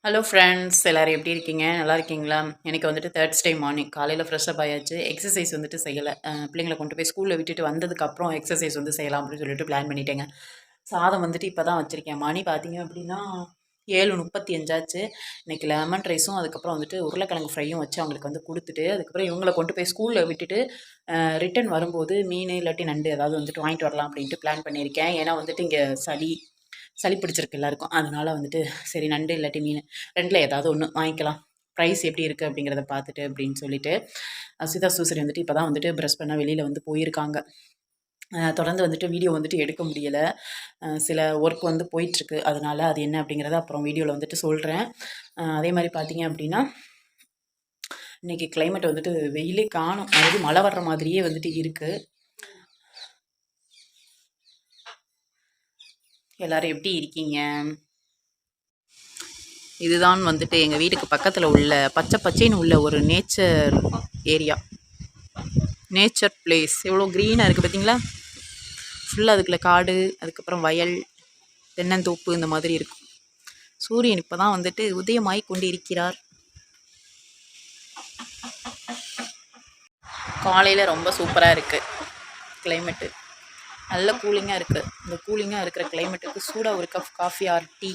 Hello friends, எல்லோரும் எப்படி இருக்கீங்க? நல்லா இருக்கீங்களா? எனக்கு வந்துட்டு தேர்ஸ்டே மார்னிங் காலையில் ஃப்ரெஷ்ஷப் ஆயாச்சு. எக்ஸசைஸ் வந்துட்டு செய்யலை. பிள்ளைங்களை கொண்டு போய் ஸ்கூலில் விட்டுட்டு வந்ததுக்கப்புறம் எக்ஸசைஸ் வந்து செய்யலாம் அப்படின்னு சொல்லிட்டு பிளான் பண்ணிட்டேங்க. சாதம் வந்துட்டு இப்போ தான் வச்சுருக்கேன். மணி பார்த்தீங்க அப்படின்னா 7:35 ஆச்சு. இன்றைக்கி லெமன் ரைஸும் அதுக்கப்புறம் வந்துட்டு உருளைக்கிழங்கு ஃப்ரையும் வச்சு அவங்களுக்கு வந்து கொடுத்துட்டு, அதுக்கப்புறம் இவங்களை கொண்டு போய் ஸ்கூலில் விட்டுட்டு ரிட்டன் வரும்போது மீன் இல்லாட்டி நண்டு ஏதாவது வந்துட்டு வாங்கிட்டு வரலாம் அப்படின்ட்டு பிளான் பண்ணியிருக்கேன். ஏன்னா வந்துட்டு இங்கே சளி பிடிச்சிருக்கு எல்லாருக்கும். அதனால வந்துட்டு சரி நண்டு இல்லாட்டி மீன் 2ல் ஏதாவது ஒன்று வாங்கிக்கலாம். ப்ரைஸ் எப்படி இருக்குது அப்படிங்கிறத பார்த்துட்டு அப்படின்னு சொல்லிட்டு அஸ்விதா சூசரி வந்துட்டு இப்போ தான் வந்துட்டு ப்ரெஷ் பண்ண வெளியில் வந்து போயிருக்காங்க. தொடர்ந்து வந்துட்டு வீடியோ வந்துட்டு எடுக்க முடியலை. சில ஒர்க் வந்து போயிட்டுருக்கு. அதனால அது என்ன அப்படிங்கிறத அப்புறம் வீடியோவில் வந்துட்டு சொல்கிறேன். அதே மாதிரி பார்த்தீங்க அப்படின்னா இன்றைக்கி கிளைமேட் வந்துட்டு வெயிலே காணும். அதாவது மழை வர்ற மாதிரியே வந்துட்டு இருக்குது. எல்லாரும் எப்படி இருக்கீங்க? இதுதான் வந்துட்டு எங்கள் வீட்டுக்கு பக்கத்தில் உள்ள பச்சை பச்சைன்னு உள்ள ஒரு நேச்சர் ஏரியா, நேச்சர் பிளேஸ். எவ்வளோ க்ரீனாக இருக்குது பார்த்தீங்களா? ஃபுல்லாக அதுக்குள்ள காடு, அதுக்கப்புறம் வயல், தென்னந்தோப்பு இந்த மாதிரி இருக்கும். சூரியன் இப்போ தான் வந்துட்டு உதயமாகி கொண்டு இருக்கிறார். காலையில் ரொம்ப சூப்பராக இருக்குது கிளைமேட்டு. நல்ல கூலிங்காக இருக்குது. இந்த கூலிங்காக இருக்கிற கிளைமேட்டுக்கு சூடாக ஒரு cup coffee or tea,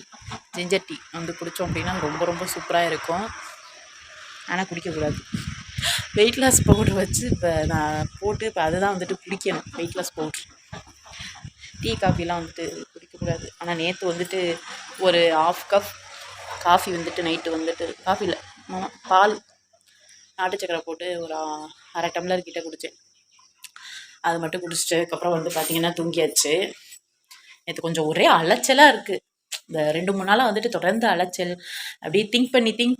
ginger tea வந்து குடித்தோம் அப்படின்னா ரொம்ப ரொம்ப சூப்பராக இருக்கும். ஆனால் குடிக்கக்கூடாது. வெயிட் லாஸ் பவுட்ரு வச்சு இப்போ நான் போட்டு இப்போ அதுதான் வந்துட்டு குடிக்கணும். வெயிட் லாஸ் பவுட்ரு, டீ காஃபிலாம் வந்துட்டு குடிக்கக்கூடாது. ஆனால் நேற்று வந்துட்டு ஒரு 1/2 கப் காஃபி வந்துட்டு நைட்டு வந்துட்டு காஃபியில் பால் நாட்டு சக்கரை போட்டு ஒரு 1/2 டம்ளர் கிட்ட குடித்தேன். அது மட்டும் குடிச்சிட்டு அதுக்கப்புறம் வந்து பார்த்திங்கன்னா தூங்கியாச்சு. நேற்று கொஞ்சம் ஒரே அலைச்சலாக இருக்குது. இந்த 2-3 நாளாக வந்துட்டு தொடர்ந்து அலைச்சல். அப்படியே திங்க்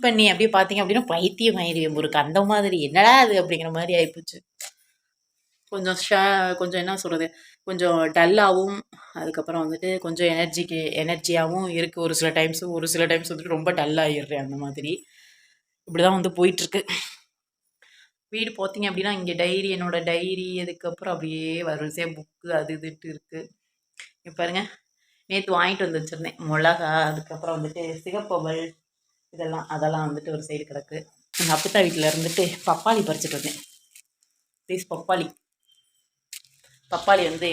பண்ணி அப்படியே பார்த்தீங்க அப்படின்னா பைத்தியம் ஆயிடுவேன் ஒரு அந்த மாதிரி. என்னடா அது அப்படிங்கிற மாதிரி ஆகிப்போச்சு. கொஞ்சம் கொஞ்சம் என்ன சொல்கிறது, கொஞ்சம் டல்லாகவும் அதுக்கப்புறம் வந்துட்டு கொஞ்சம் எனர்ஜியாகவும் இருக்குது ஒரு சில டைம்ஸ் வந்துட்டு ரொம்ப டல்லாகிடுறேன். அந்த மாதிரி இப்படி தான் வந்து போயிட்டுருக்கு. வீடு பார்த்தீங்க அப்படின்னா இங்கே டைரி, என்னோடய டைரி, அதுக்கப்புறம் அப்படியே வரிசையாக புக்கு அது இதுட்டு இருக்குது. இப்போ பாருங்கள், நேற்று வாங்கிட்டு வந்து வச்சுருந்தேன் மிளகா, அதுக்கப்புறம் வந்துட்டு சிகப்பவல், அதெல்லாம் வந்துட்டு ஒரு சைடு கிடக்கு. எங்கள் அப்பத்தா வீட்டில் இருந்துட்டு பப்பாளி பறிச்சுட்டு வந்தேன். ப்ளீஸ் பப்பாளி வந்து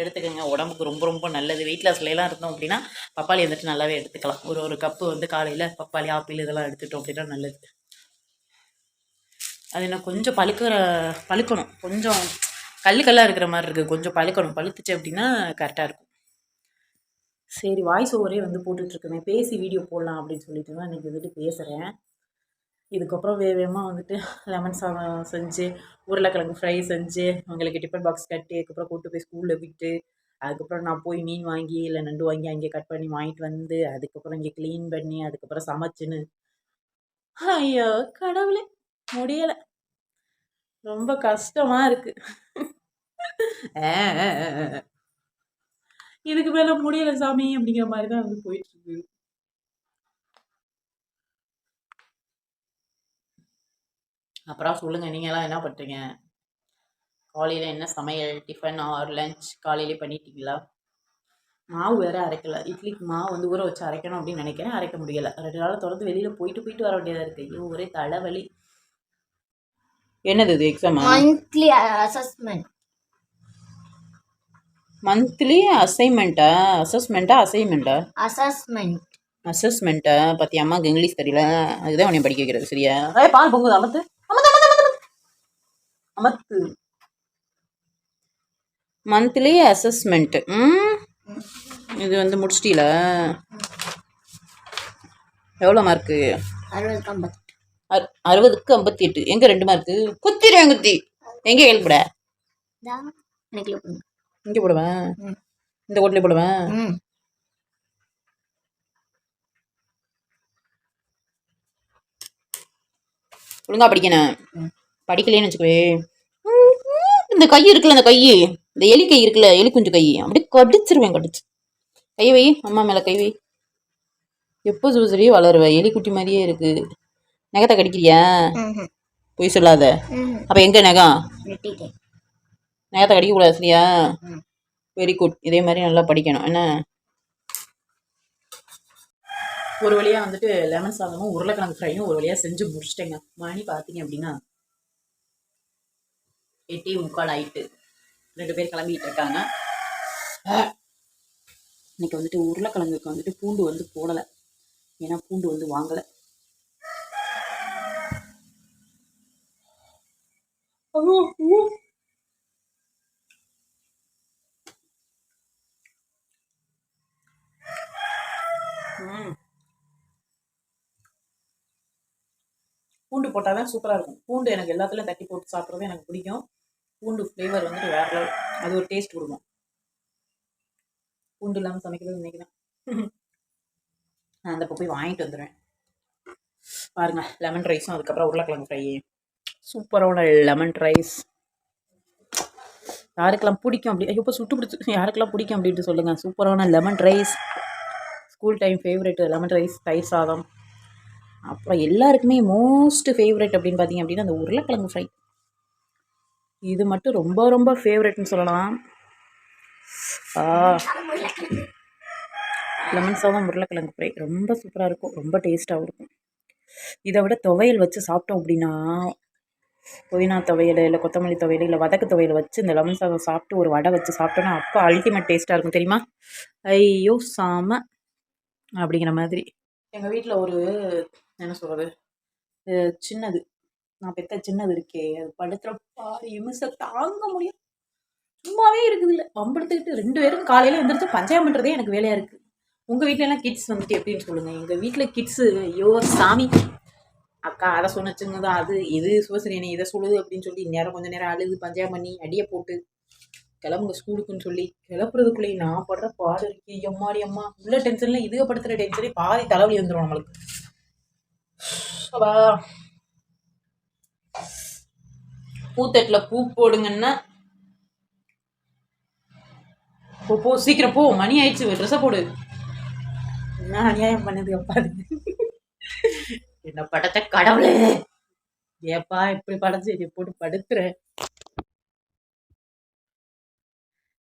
எடுத்துக்கோங்க, உடம்புக்கு ரொம்ப ரொம்ப நல்லது. வெயிட் லாஸ்லாம் இருந்தோம் அப்படின்னா பப்பாளி வந்துட்டு நல்லாவே எடுத்துக்கலாம். ஒரு கப்பு வந்து காலையில் பப்பாளி, ஆப்பிள் இதெல்லாம் எடுத்துட்டோம் அப்படின்னா நல்லது. அது என்ன கொஞ்சம் பழுக்கணும், கொஞ்சம் கல்லாக இருக்கிற மாதிரி இருக்குது. கொஞ்சம் பழுத்துச்சு அப்படின்னா கரெக்டாக இருக்கும். சரி, வாய்ஸ் ஓவரே வந்து போட்டுட்ருக்கேன். பேசி வீடியோ போடலாம் அப்படின்னு சொல்லிட்டு தான் இன்றைக்கி வந்துட்டு பேசுகிறேன். இதுக்கப்புறம் வேகமாக வந்துட்டு லெமன் சாதம் செஞ்சு, உருளைக்கிழங்கு ஃப்ரை செஞ்சு, அவங்களுக்கு டிஃபன் பாக்ஸ் கட்டி, அதுக்கப்புறம் கூட்டு போய் ஸ்கூலில் விட்டு, அதுக்கப்புறம் நான் போய் மீன் வாங்கி இல்லை நண்டு வாங்கி அங்கே கட் பண்ணி வாங்கிட்டு வந்து, அதுக்கப்புறம் இங்கே க்ளீன் பண்ணி, அதுக்கப்புறம் சமைச்சுன்னு, ஐயோ கடவுளே முடியலை. ரொம்ப கஷ்டமாக இருக்குது. இதுக்கு மேலே முடியலை சாமி அப்படிங்கிற மாதிரி தான் வந்து போயிட்டுருக்கு. அப்புறம் சொல்லுங்கள், நீங்களாம் என்ன பண்ணுறீங்க? காலையில் என்ன சமையல், டிஃபன் ஆர் லஞ்ச் காலையிலே பண்ணிட்டீங்களா? மாவு வேறு அரைக்கல. இட்லிக்கு மாவு வந்து ஊற வச்சு அரைக்கணும் அப்படின்னு நினைக்கிறேன். அரைக்க முடியலை. 2 நாள் தொடர்ந்து வெளியில் போயிட்டு வர வேண்டியதாக இருக்குது. ஐயோ ஒரே தலைவலி. என்னது இது எக்ஸாமா? Monthly assessment. மந்த்லி அசைன்மெண்ட்டா? அசைன்மெண்ட்டா? அசஸ்மெண்ட்டா? பற்றி அம்மாவுக்கு இங்கிலீஷ் தெரியல, அதுதான் உன்னை படிக்க வைக்கிறது. சரியா? பால் பொங்குது, அமத்து அமத்து. Monthly assessment. இது வந்து முடிச்சிட்டீல? எவ்வளோ மார்க்கு? 60க்கு 58. எங்கே 2 மார்க்கு? குத்திடுவேன் குத்தி. எங்கே எழுப்பட? இங்கே போடுவேன், இந்த கோட்டிலே போடுவேன். ஒழுங்கா படிக்கணும். படிக்கலேன்னு வச்சுக்கவே, இந்த கை இருக்குல்ல, இந்த எலி கை இருக்குல்ல, எலி குஞ்சு கை, அப்படியே கடிச்சிருவேன். கை வை, அம்மா மேலே கை வை. எப்போ சூசரியே வளருவ? எலிக்குட்டி மாதிரியே இருக்கு. நகத்தை கடிக்கிறியா? பொய் சொல்லாத. அப்போ எங்கே நகம்? நகத்தை கடிக்கக்கூடாது சரியா? Very good. இதே மாதிரி நல்லா படிக்கணும் என்ன? ஒரு வழியாக வந்துட்டு லெமன் சாதமும் உருளைக்கிழங்கு ஃப்ரையும் ஒரு வழியாக செஞ்சு முடிச்சிட்டேங்க. மணி பார்த்தீங்க அப்படின்னா 8:45 ஆயிட்டு. 2 பேர் கிளம்பிட்டு இருக்காங்க. இன்னைக்கு வந்துட்டு உருளைக்கிழங்குக்கு வந்துட்டு பூண்டு வந்து போடலை, ஏன்னா பூண்டு வந்து வாங்கலை. பூண்டு போட்டால் தான் சூப்பராக இருக்கும். பூண்டு எனக்கு எல்லாத்துலேயும் தட்டி போட்டு சாப்பிட்றது எனக்கு பிடிக்கும். பூண்டு ஃப்ளேவர் வந்துட்டு வேற லெவல், அது ஒரு டேஸ்ட் கொடுக்கும். பூண்டு இல்லாமல் சமைக்கிறது இன்னைக்கு தான். நான் அந்த போய் வாங்கிட்டு வந்துடுவேன். பாருங்கள், லெமன் ரைஸும் அதுக்கப்புறம் உருளைக்கிழங்கு ஃப்ரை. சூப்பரான லெமன் ரைஸ். யாருக்கெல்லாம் பிடிக்கும் அப்படி, ஐயோ இப்போ சுட்டு பிடிச்சி, யாருக்கெல்லாம் பிடிக்கும் அப்படின்ட்டு சொல்லுங்கள். சூப்பரான lemon rice, school time favourite lemon rice, தயிர் சாதம். அப்புறம் எல்லாருக்குமே மோஸ்ட் ஃபேவரெட் அப்படின்னு பார்த்தீங்க அப்படின்னா அந்த உருளைக்கிழங்கு ஃப்ரை. இது மட்டும் ரொம்ப ரொம்ப ஃபேவரெட்னு சொல்லலாம். லெமன் சாதம் உருளைக்கிழங்கு ஃப்ரை ரொம்ப சூப்பராக இருக்கும், ரொம்ப டேஸ்ட்டாகவும் இருக்கும். இதை விட துவையல் வச்சு சாப்பிட்டோம் அப்படின்னா, புதினா துவையல் இல்லை கொத்தமல்லி துவையல் இல்லை வதக்கு துவையல் வச்சு இந்த லெமன் சாதம் சாப்பிட்டு ஒரு வடை வச்சு சாப்பிட்டோன்னா அப்போ அல்டிமேட் டேஸ்ட்டாக இருக்கும் தெரியுமா. ஐயோ சாம அப்படிங்கிற மாதிரி. எங்கள் வீட்டில் ஒரு என்ன சொல்கிறது, சின்னது, நான் பெற்ற சின்னது இருக்கே, அது படுத்துகிற பாரு இமிசை தாங்க முடியும். சும்மாவே இருக்குது இல்லை வம்பெடுத்துக்கிட்டு 2 பேரும் காலையில் எழுந்திரிச்சு பஞ்சாயம் பண்ணுறதே எனக்கு வேலையாக இருக்குது. உங்கள் வீட்டிலலாம் கிட்ஸ் வந்துட்டு எப்படின்னு சொல்லுங்கள். எங்கள் வீட்டில் கிட்ஸு ஐயோ சாமி, அக்கா அதை சொன்னச்சுங்க தான், அது இது சிவசரியனை இதை சொல்லுது அப்படின்னு சொல்லி நேரம் கொஞ்சம் நேரம் அழுது பஞ்சாயம் பண்ணி அடியை போட்டு கிளம்புங்க ஸ்கூலுக்குன்னு சொல்லி கிளப்புறதுக்குள்ளேயே நான் படுற பாடு இருக்கு. எம்மாடி அம்மா, உள்ள டென்ஷனில் இதுக படுத்துகிற டென்ஷனே பாதி தலைவலி வந்துடும் நம்மளுக்கு. பூத்தட்டில் பூ போடுங்கன்னா போ சீக்கிரம் போ, மணி ஆயிடுச்சு, ட்ரெஸ்ஸை போடு. என்ன அநியாயம் பண்ணுது அப்பா, என்ன படத்தை கடவுளே, ஏப்பா இப்படி படைச்சு இதை போட்டு படுத்துறேன்.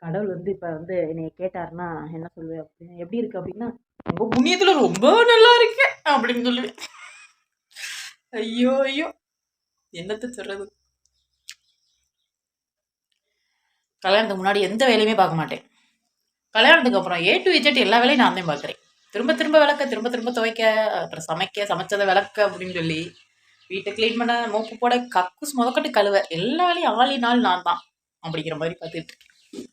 கடவுள் வந்து இப்போ வந்து என்னை கேட்டாருன்னா என்ன சொல்லுவேன் அப்படின்னு, எப்படி இருக்கு அப்படின்னா, ரொம்ப புண்ணியத்தில் ரொம்ப நல்லா இருக்கு அப்படின்னு சொல்லுவேன். ஐயோ ஐயோ என்னத்த சொல்றது. கல்யாணத்துக்கு முன்னாடி எந்த வேலையுமே பார்க்க மாட்டேன். கல்யாணத்துக்கு அப்புறம் A to Z எல்லா வேலையும் நான் தான் பார்க்குறேன். திரும்ப திரும்ப விளக்க, திரும்ப திரும்ப துவைக்க, அப்புறம் சமைக்க, சமைச்சதை விளக்க அப்படின்னு சொல்லி வீட்டை க்ளீன் பண்ண, மோப்பு போட, கக்கூஸ் முதக்கட்டு கழுவ, எல்லா வேலையும் ஆளினால் நான் தான் அப்படிங்கிற மாதிரி பார்த்துட்டு இருக்கேன்.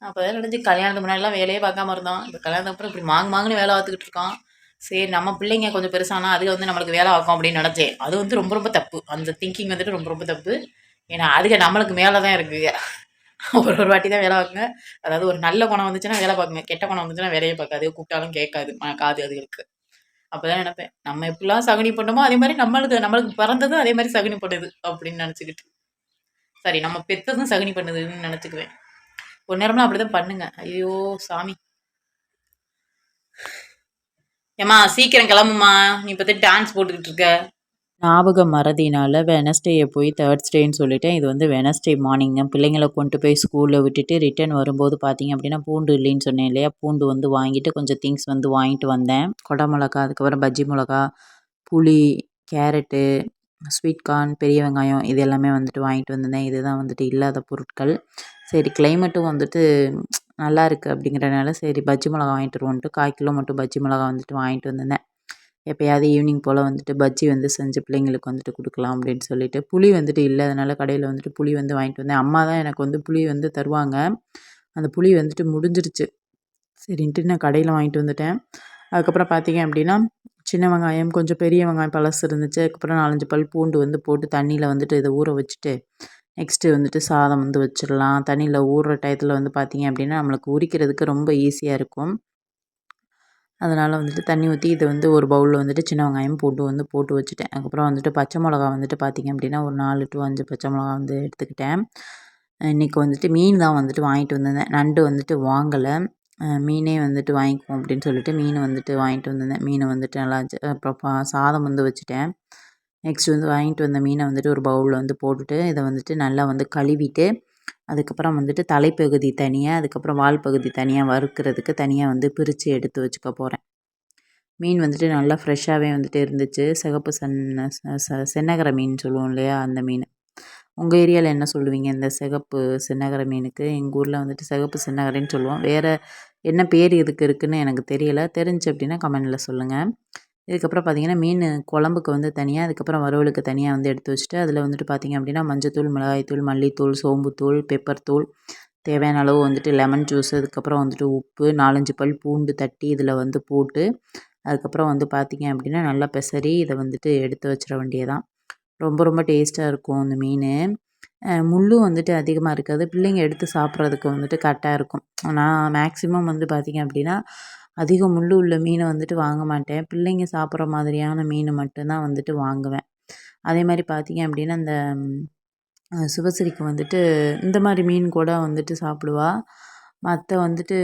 அப்போ தான் நினச்சி கல்யாணத்துக்கு முன்னாடிலாம் வேலையே பார்க்காம இருந்தோம். இப்போ கல்யாணத்துக்கு அப்புறம் இப்படி மாங்குன்னு வேலை பார்த்துக்கிட்டு இருக்கோம். சரி நம்ம பிள்ளைங்க கொஞ்சம் பெருசானா அது வந்து நம்மளுக்கு வேலை ஆகும் அப்படின்னு நினச்சேன். அது வந்து ரொம்ப ரொம்ப தப்பு. அந்த திங்கிங் வந்துட்டு ரொம்ப ரொம்ப தப்பு. ஏன்னா அதுக்கு நம்மளுக்கு மேலே தான் இருக்குங்க. ஒரு வாட்டி தான் வேலை பார்க்குங்க. அதாவது ஒரு நல்ல குணம் வந்துச்சுன்னா வேலை பார்க்குங்க, கெட்ட குணம் வந்துச்சுன்னா வேலையே பார்க்காது, கூப்பிட்டாலும் கேட்காது, காது அதுகளுக்கு. அப்போ தான் நினைப்பேன், நம்ம எப்படிலாம் சகுனி பண்ணோமோ அதே மாதிரி நம்மளுக்கு பிறந்ததும் அதே மாதிரி சகுனி பண்ணுது அப்படின்னு நினச்சிக்கிட்டு, சரி நம்ம பெற்றதும் சகுனி பண்ணுதுன்னு நினச்சிக்குவேன். ஒரு நேரம்லாம் அப்படி தான் பண்ணுங்க. ஐயோ சாமி. ஏம்மா சீக்கிரம் கிளம்புமா, நீ இப்போ டான்ஸ் போட்டுக்கிட்டு இருக்க. ஞாபக மறதினால் வெனஸ்டேயை போய் தேர்ஸ்டேன்னு சொல்லிட்டேன். இது வந்து வெனஸ்டே மார்னிங்க. பிள்ளைங்களை கொண்டு போய் ஸ்கூலில் விட்டுட்டு ரிட்டர்ன் வரும்போது பார்த்தீங்க அப்படின்னா பூண்டு இல்லைன்னு சொன்னேன் இல்லையா, பூண்டு வந்து வாங்கிட்டு கொஞ்சம் திங்ஸ் வந்து வாங்கிட்டு வந்தேன். கொடை மிளகா, அதுக்கப்புறம் பஜ்ஜி மிளகா, புளி, கேரட்டு, ஸ்வீட் கார்ன், பெரிய வெங்காயம், இது எல்லாமே வந்துட்டு வாங்கிட்டு வந்திருந்தேன். இதுதான் வந்துட்டு இல்லாத பொருட்கள். சரி கிளைமேட்டும் வந்துட்டு நல்லா இருக்குது அப்படிங்கிறனால சரி பஜ்ஜி மிளகா வாங்கிட்டு வருவோன்ட்டு 1/4 கிலோ மட்டும் பஜ்ஜி மிளகா வந்துட்டு வாங்கிட்டு வந்திருந்தேன். எப்போயாவது ஈவினிங் போல் வந்துட்டு பஜ்ஜி வந்து செஞ்சு பிள்ளைங்களுக்கு வந்துட்டு கொடுக்கலாம் அப்படின்னு சொல்லிட்டு. புளி வந்துட்டு இல்லை, அதனால் கடையில் வந்துட்டு புளி வந்து வாங்கிட்டு வந்தேன். அம்மா தான் எனக்கு வந்து புளி வந்து தருவாங்க. அந்த புளி வந்துட்டு முடிஞ்சிருச்சு, சரின்ட்டு நான் கடையில் வாங்கிட்டு வந்துட்டேன். அதுக்கப்புறம் பார்த்தீங்க அப்படின்னா சின்ன வெங்காயம், கொஞ்சம் பெரிய வெங்காயம் பழசு இருந்துச்சு. அதுக்கப்புறம் 4-5 பல் பூண்டு வந்து போட்டு தண்ணியில் வந்துட்டு இதை ஊற வச்சுட்டு நெக்ஸ்ட்டு வந்துட்டு சாதம் வந்து வச்சிடலாம். தண்ணியில் ஊறுற டயத்தில் வந்து பார்த்தீங்க அப்படின்னா நம்மளுக்கு உரிக்கிறதுக்கு ரொம்ப ஈஸியாக இருக்கும். அதனால் வந்துட்டு தண்ணி ஊற்றி இதை வந்து ஒரு பவுலில் வந்துட்டு சின்ன வெங்காயம் பூண்டு வந்து போட்டு வச்சுட்டேன். அதுக்கப்புறம் வந்துட்டு பச்சை மிளகா வந்துட்டு பார்த்திங்க அப்படின்னா ஒரு 4 to 5 பச்சை மிளகா வந்து எடுத்துக்கிட்டேன். இன்றைக்கி வந்துட்டு மீன் தான் வந்துட்டு வாங்கிட்டு வந்திருந்தேன். நண்டு வந்துட்டு வாங்கலை, மீனே வந்துட்டு வாங்கிக்குவோம் அப்படின்னு சொல்லிட்டு மீன் வந்துட்டு வாங்கிட்டு வந்திருந்தேன். மீன் வந்துட்டு நல்லா இருந்துச்சு. அப்புறம் சாதம் வந்து வச்சுட்டேன். நெக்ஸ்ட் வந்து வாங்கிட்டு வந்த மீனை வந்துட்டு ஒரு பவுலில் வந்து போட்டுட்டு இதை வந்துட்டு நல்லா வந்து கழுவிட்டு அதுக்கப்புறம் வந்துட்டு தலைப்பகுதி தனியாக, அதுக்கப்புறம் வால் பகுதி தனியாக வறுக்கிறதுக்கு தனியாக வந்து பிரித்து எடுத்து வச்சுக்க போகிறேன். மீன் வந்துட்டு நல்லா ஃப்ரெஷ்ஷாகவே வந்துட்டு இருந்துச்சு. சிகப்பு சென்னகர மீன் சொல்லுவோம் இல்லையா, அந்த மீன். உங்கள் ஏரியாவில் என்ன சொல்லுவீங்க இந்த சிகப்பு சென்னகர மீனுக்கு? எங்கள் ஊரில் வந்துட்டு சிகப்பு சென்னகரைன்னு சொல்லுவோம். வேறு என்ன பேர் இதுக்கு இருக்குதுன்னு எனக்கு தெரியல. தெரிஞ்சு அப்படின்னா கமெண்டில் சொல்லுங்கள். இதுக்கப்புறம் பார்த்திங்கன்னா மீன் குழம்புக்கு வந்து தனியாக, அதுக்கப்புறம் வறுவலுக்கு தனியாக வந்து எடுத்து வச்சுட்டு, அதில் வந்துட்டு பார்த்திங்க அப்படின்னா மஞ்சத்தூள், மிளகாய்த்தூள், மல்லித்தூள், சோம்புத்தூள், பெப்பர் தூள், தேவையான அளவு வந்துட்டு லெமன் ஜூஸ், அதுக்கப்புறம் வந்துட்டு உப்பு, 4-5 பல் பூண்டு தட்டி இதில் வந்து போட்டு, அதுக்கப்புறம் வந்து பார்த்திங்க அப்படின்னா நல்லா பெசரி இதை வந்துட்டு எடுத்து வச்சிட வேண்டியதான். ரொம்ப ரொம்ப டேஸ்ட்டாக இருக்கும் அந்த மீன். முள்ளும் வந்துட்டு அதிகமாக இருக்காது. பிள்ளைங்க எடுத்து சாப்பிட்றதுக்கு வந்துட்டு கரெக்டாக இருக்கும். நான் மேக்ஸிமம் வந்து பார்த்திங்க அப்படின்னா அதிக முள் உள்ள மீனை வந்துட்டு வாங்க மாட்டேன். பிள்ளைங்க சாப்பிட்ற மாதிரியான மீன் மட்டும்தான் வந்துட்டு வாங்குவேன். அதே மாதிரி பார்த்திங்க அப்படின்னா இந்த சிவஸ்ரீக்கு வந்துட்டு இந்த மாதிரி மீன் கூட வந்துட்டு சாப்பிடுவா. மற்ற வந்துட்டு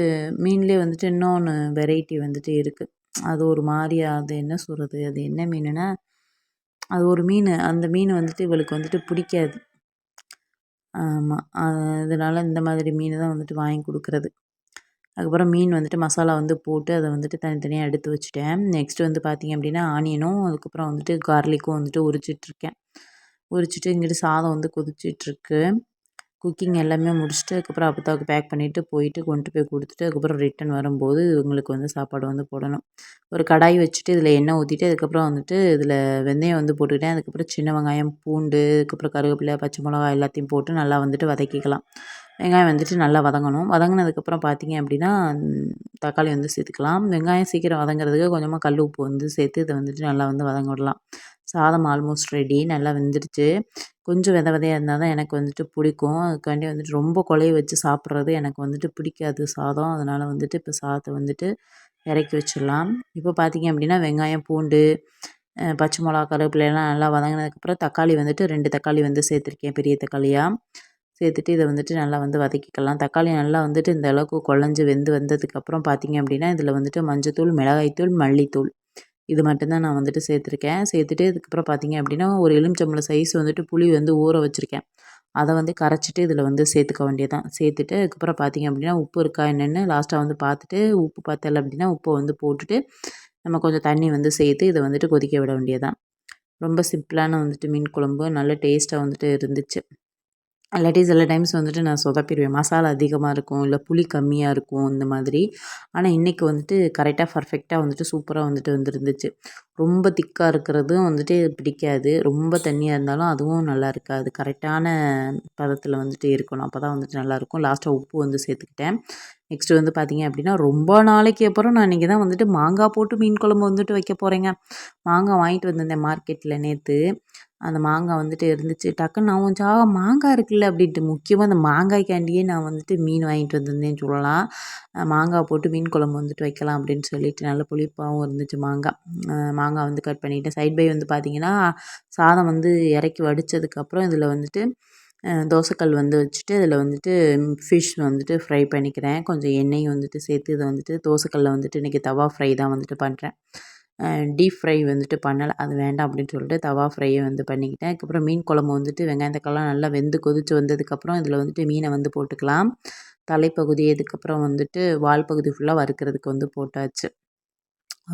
மீன்லேயே வந்துட்டு இன்னொன்று வெரைட்டி வந்துட்டு இருக்குது. அது ஒரு மாதிரி, அது என்ன சொல்கிறது, அது என்ன மீனுன்னா, அது ஒரு மீன், அந்த மீன் வந்துட்டு இவளுக்கு வந்துட்டு பிடிக்காது. ஆமாம், அதனால் இந்த மாதிரி மீன் தான் வந்துட்டு வாங்கி கொடுக்குறது. அதுக்கப்புறம் மீன் வந்துட்டு மசாலா வந்து போட்டு அதை வந்துட்டு தனித்தனியாக எடுத்து வச்சுட்டேன். நெக்ஸ்ட்டு வந்து பார்த்திங்க அப்படின்னா ஆனியனும் அதுக்கப்புறம் வந்துட்டு கார்லிக்கும் வந்துட்டு உரிச்சிட்ருக்கேன். உரிச்சிட்டு இங்கிட்டு சாதம் வந்து கொதிச்சிட்ருக்கு. குக்கிங் எல்லாமே முடிச்சுட்டு அதுக்கப்புறம் அப்பத்தாவுக்கு பேக் பண்ணிவிட்டு போயிட்டு கொண்டு போய் கொடுத்துட்டு அதுக்கப்புறம் ரிட்டன் வரும்போது இவங்களுக்கு வந்து சாப்பாடு வந்து போடணும். ஒரு கடாய் வச்சுட்டு இதில் எண்ணெய் ஊற்றிட்டு அதுக்கப்புறம் வந்துட்டு இதில் வெந்தயம் வந்து போட்டுக்கிட்டேன். அதுக்கப்புறம் சின்ன வெங்காயம், பூண்டு, அதுக்கப்புறம் கருவேப்பிலை, பச்சை மிளகா எல்லாத்தையும் போட்டு நல்லா வந்துட்டு வதக்கிக்கலாம். வெங்காயம் வந்துட்டு நல்லா வதங்கணும். வதங்கினதுக்கப்புறம் பார்த்திங்க அப்படின்னா தக்காளி வந்து சேர்த்துக்கலாம். வெங்காயம் சீக்கிரம் வதங்கிறதுக்கு கொஞ்சமாக கல் உப்பு வந்து சேர்த்து இதை வந்துட்டு நல்லா வந்து வதங்க விடலாம். சாதம் ஆல்மோஸ்ட் ரெடி, நல்லா வெந்துடுச்சு. கொஞ்சம் வித விதையாக இருந்தால் தான் எனக்கு வந்துட்டு பிடிக்கும். அதுக்காண்டி வந்துட்டு ரொம்ப குழைய வச்சு சாப்பிட்றது எனக்கு வந்துட்டு பிடிக்காது சாதம். அதனால் வந்துட்டு இப்போ சாதத்தை வந்துட்டு இறக்கி வச்சிடலாம். இப்போ பார்த்திங்க அப்படின்னா வெங்காயம், பூண்டு, பச்சை மிளகா, கருவேப்பிலையெல்லாம் நல்லா வதங்கினதுக்கப்புறம் தக்காளி வந்துட்டு 2 தக்காளி வந்து சேர்த்துருக்கேன், பெரிய தக்காளியாக. சேர்த்துட்டு இதை வந்துட்டு நல்லா வந்து வதக்கிக்கலாம். தக்காளி நல்லா வந்துட்டு இந்த அளவுக்கு குழஞ்சி வெந்து வந்ததுக்கப்புறம் பார்த்திங்க அப்படின்னா இதில் வந்துட்டு மஞ்சத்தூள், மிளகாய்த்தூள், மல்லித்தூள் இது மட்டும்தான் நான் வந்துட்டு சேர்த்துருக்கேன். சேர்த்துட்டு அதுக்கப்புறம் பார்த்திங்க அப்படின்னா ஒரு எலுமிச்சம்பழம் சைஸ் வந்துட்டு புளி வந்து ஊற வச்சுருக்கேன். அதை வந்து கரைச்சிட்டு இதில் வந்து சேர்த்துக்க வேண்டியதான். சேர்த்துட்டு அதுக்கப்புறம் பார்த்திங்க அப்படின்னா உப்பு இருக்கா என்னென்னு லாஸ்ட்டாக வந்து பார்த்துட்டு, உப்பு பத்தலை அப்படின்னா உப்பை வந்து போட்டுட்டு நம்ம கொஞ்சம் தண்ணி வந்து சேர்த்து இதை வந்துட்டு கொதிக்க விட வேண்டியதான். ரொம்ப சிம்பிளான வந்துட்டு மீன் குழம்பு, நல்ல டேஸ்ட்டாக வந்துட்டு இருந்துச்சு. இல்லாட்டி சில டைம்ஸ் வந்துட்டு நான் சொதப்பிடுவேன். மசாலா அதிகமாக இருக்கும், இல்லை புளி கம்மியாக இருக்கும், இந்த மாதிரி. ஆனால் இன்றைக்கி வந்துட்டு கரெக்டாக பர்ஃபெக்டாக வந்துட்டு சூப்பராக வந்துட்டு வந்துருந்துச்சு. ரொம்ப திக்காக இருக்கிறதும் வந்துட்டு பிடிக்காது, ரொம்ப தண்ணியாக இருந்தாலும் அதுவும் நல்லா இருக்காது. கரெக்டான பதத்தில் வந்துட்டு இருக்கணும், அப்போ தான் வந்துட்டு நல்லாயிருக்கும். லாஸ்ட்டாக உப்பு வந்து சேர்த்துக்கிட்டேன். நெக்ஸ்ட்டு வந்து பார்த்திங்க அப்படின்னா ரொம்ப நாளைக்கு அப்புறம் நான் இன்றைக்கி தான் வந்துட்டு மாங்காய் போட்டு மீன் குழம்பு வந்துட்டு வைக்க போகிறேங்க. மாங்காய் வாங்கிட்டு வந்திருந்தேன் மார்க்கெட்டில் நேற்று. அந்த மாங்காய் வந்துட்டு இருந்துச்சு. டக்குன்னு நான் கொஞ்சம் மாங்காய் இருக்குல்ல அப்படின்ட்டு, முக்கியமாக அந்த மாங்காய்க்காண்டியே நான் வந்துட்டு மீன் வாங்கிட்டு வந்திருந்தேன்னு சொல்லலாம். மாங்காய் போட்டு மீன் குழம்பு வந்துட்டு வைக்கலாம் அப்படின்னு சொல்லிட்டு நல்ல புளிப்பாகவும் இருந்துச்சு மாங்காய். மாங்காய் வந்து கட் பண்ணிவிட்டேன். சைட் பை வந்து பார்த்திங்கன்னா சாதம் வந்து இறக்கி வடித்ததுக்கப்புறம் இதில் வந்துட்டு தோசைக்கல் வந்து வச்சுட்டு அதில் வந்துட்டு ஃபிஷ் வந்துட்டு ஃப்ரை பண்ணிக்கிறேன். கொஞ்சம் எண்ணெயும் வந்துட்டு சேர்த்து இதை வந்துட்டு தோசைக்கல்லில் வந்துட்டு இன்றைக்கி தவா ஃப்ரை தான் வந்துட்டு பண்ணுறேன். டீப் ஃப்ரை வந்துட்டு பண்ணலை, அது வேண்டாம் அப்படின்னு சொல்லிட்டு தவா ஃப்ரையை வந்து பண்ணிக்கிட்டேன். அதுக்கப்புறம் மீன் குழம்பு வந்துட்டு வெங்காயம் தக்காளிலாம் நல்லா வெந்து கொதித்து வந்ததுக்கப்புறம் இதில் வந்துட்டு மீனை வந்து போட்டுக்கலாம். தலைப்பகுதி அதுக்கப்புறம் வந்துட்டு வால் பகுதி ஃபுல்லாக வறுக்கிறதுக்கு வந்து போட்டாச்சு.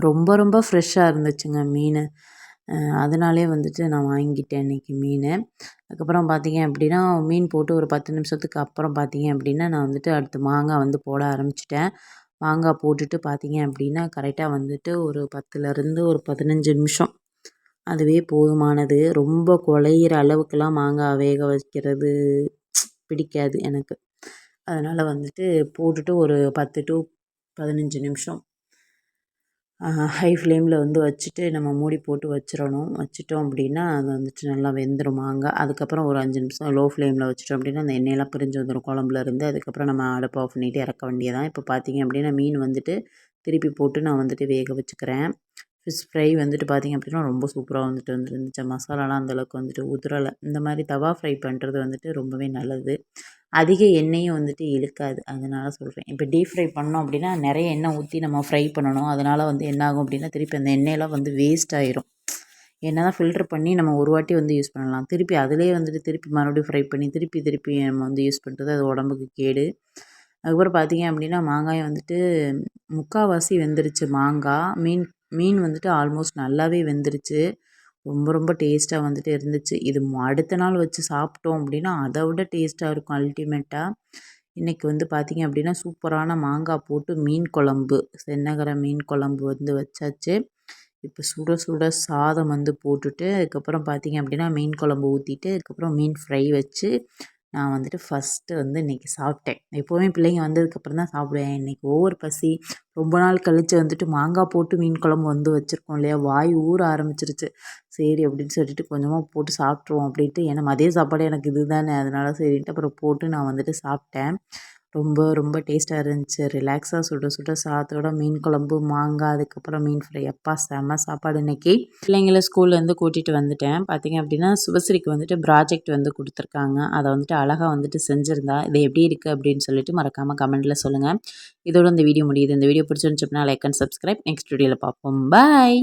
ரொம்ப ரொம்ப ஃப்ரெஷ்ஷாக இருந்துச்சுங்க மீன். அதனாலே வந்துட்டு நான் வாங்கிட்டேன் இன்றைக்கி மீன். அதுக்கப்புறம் பார்த்திங்க அப்படின்னா மீன் போட்டு ஒரு 10 நிமிஷத்துக்கு அப்புறம் பார்த்திங்க அப்படின்னா நான் வந்துட்டு அடுத்து மாங்காய் வந்து போட ஆரம்பிச்சிட்டேன். மாங்காய் போட்டுட்டு பார்த்திங்க அப்படின்னா கரெக்டாக வந்துட்டு ஒரு 10லேருந்து ஒரு 15 நிமிஷம் அதுவே போதுமானது. ரொம்ப குழையிற அளவுக்குலாம் மாங்காய் வேக வைக்கிறது பிடிக்காது எனக்கு. அதனால் வந்துட்டு போட்டுட்டு ஒரு 10 to 15 நிமிஷம் ஹை ஃப்ளேமில் வந்து வச்சுட்டு நம்ம மூடி போட்டு வச்சிடணும். வச்சுட்டோம் அப்படின்னா அது வந்துட்டு நல்லா வெந்துடும் மாங்காய். அதுக்கப்புறம் ஒரு 5 நிமிஷம் லோ ஃப்ளேமில் வச்சுட்டோம் அப்படின்னா அந்த எண்ணெயெல்லாம் பிரிஞ்சு வந்துடும் குழம்புலேருந்து. அதுக்கப்புறம் நம்ம அடுப்பை ஆஃப் பண்ணிவிட்டு இறக்க வேண்டியதான். இப்போ பார்த்திங்க அப்படின்னா மீன் வந்துட்டு திருப்பி போட்டு நான் வந்துட்டு வேக வச்சுக்கிறேன். ஃபிஷ் ஃப்ரை வந்துட்டு பார்த்திங்க அப்படின்னா ரொம்ப சூப்பராக வந்துட்டு வந்துருந்துச்சு. மசாலாலாம் அந்தளவுக்கு வந்துட்டு உதிரலை. இந்த மாதிரி தவா ஃப்ரை பண்ணுறது வந்துட்டு ரொம்பவே நல்லது. அதிக எண்ணெயும் வந்துட்டு இழுக்காது, அதனால சொல்கிறேன். இப்போ டீப் ஃப்ரை பண்ணோம் அப்படின்னா நிறைய எண்ணெய் ஊற்றி நம்ம ஃப்ரை பண்ணணும். அதனால் வந்து என்ன ஆகும் அப்படின்னா திருப்பி அந்த எண்ணெயெல்லாம் வந்து வேஸ்ட் ஆயிரும். என்ன தான் ஃபில்ட்ரு பண்ணி நம்ம ஒரு வாட்டி வந்து யூஸ் பண்ணலாம். திருப்பி அதிலே வந்துட்டு திருப்பி மறுபடியும் ஃப்ரை பண்ணி திருப்பி நம்ம வந்து யூஸ் பண்ணுறது அது உடம்புக்கு கேடு. அதுக்கப்புறம் பார்த்திங்க அப்படின்னா மாங்காயை வந்துட்டு முக்கால்வாசி வெந்துருச்சு மாங்காய். மீன் மீன் வந்துட்டு ஆல்மோஸ்ட் நல்லாவே வெந்துருச்சு. ரொம்ப ரொம்ப டேஸ்ட்டாக வந்துட்டு இருந்துச்சு. இது அடுத்த நாள் வச்சு சாப்பிட்டோம் அப்படின்னா அதை விட டேஸ்ட்டாக இருக்கும் அல்டிமேட்டாக. இன்றைக்கி வந்து பார்த்திங்க அப்படின்னா சூப்பரான மாங்காய் போட்டு மீன் குழம்பு, சென்னகரை மீன் குழம்பு வந்து வச்சாச்சு. இப்போ சுட சுட சாதம் வந்து போட்டுட்டு அதுக்கப்புறம் பார்த்திங்க அப்படின்னா மீன் குழம்பு ஊற்றிட்டு அதுக்கப்புறம் மீன் ஃப்ரை வச்சு நான் வந்துட்டு ஃபஸ்ட்டு வந்து இன்றைக்கி சாப்பிட்டேன். எப்போவுமே பிள்ளைங்க வந்ததுக்கப்புறம் தான் சாப்பிடுவேன். இன்றைக்கி ஓவர் பசி. ரொம்ப நாள் கழித்து வந்துட்டு மாங்காய் போட்டு மீன் குழம்பு வந்து வச்சுருக்கோம் இல்லையா, வாய் ஊற ஆரம்பிச்சிருச்சு. சரி அப்படின்னு சொல்லிட்டு கொஞ்சமாக போட்டு சாப்பிட்ருவோம் அப்படின்ட்டு. ஏன்னா மதிய சாப்பாடு எனக்கு இது தானே, அதனால சரின்ட்டு அப்புறம் போட்டு நான் வந்துட்டு சாப்பிட்டேன். ரொம்ப ரொம்ப டேஸ்ட்டாக இருந்துச்சு. ரிலாக்ஸாக சுட சுட சாதத்தோட மீன் குழம்பு, மாங்காய், அதுக்கப்புறம் மீன் ஃப்ரை. அப்பா செம்ம சாப்பாடு இன்றைக்கி. பிள்ளைங்கள ஸ்கூல்லேருந்து கூட்டிகிட்டு வந்துட்டேன். பார்த்திங்க அப்படின்னா சுபஸ்ரீக்கு வந்துட்டு ப்ராஜெக்ட் வந்து கொடுத்துருக்காங்க. அதை வந்துட்டு அழகாக வந்துட்டு செஞ்சுருந்தா. இது எப்படி இருக்குது அப்படின்னு சொல்லிட்டு மறக்காமல் கமெண்ட்டில் சொல்லுங்கள். இதோட இந்த வீடியோ முடியுது. இந்த வீடியோ பிடிச்சிருந்துச்சு அப்படின்னா லைக் அண்ட் சப்ஸ்கிரைப். நெக்ஸ்ட் வீடியோவில் பார்ப்போம். பாய்.